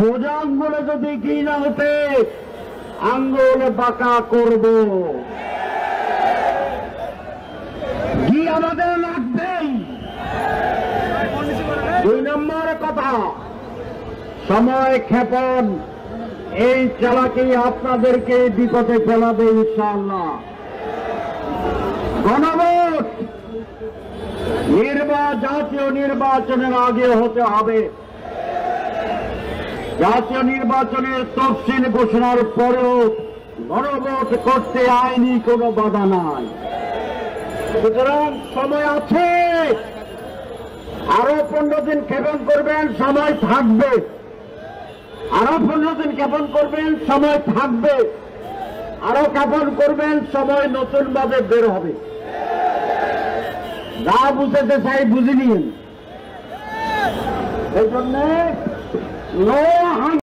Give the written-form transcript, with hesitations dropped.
সোজা আঙ্গুলে যদি কি না হতে আঙ্গুলে বাঁকা করব। কি আমাদের লাগবেই। 2 নম্বর কথা, সময় ক্ষেপণ। এই চালাকি আপনাদেরকে বিপদে ফেলাবে ইনশাআল্লাহ। গণভোট জাতীয় নির্বাচনের আগে হতে হবে। জাতীয় নির্বাচনের তফসিল ঘোষণার পরেও গণভোট করতে আইনি কোনো বাধা নাই। সুতরাং সময় আছে। আরো 15 দিন ক্ষেপণ করবেন, সময় থাকবে। আরো 15 দিন ক্ষেপণ করবেন, সময় থাকবে। আরো ক্ষেপণ করবেন, সময় নতুন ভাবে বের হবে। যা বুঝতে চাই বুঝে নিন। এই জন্যে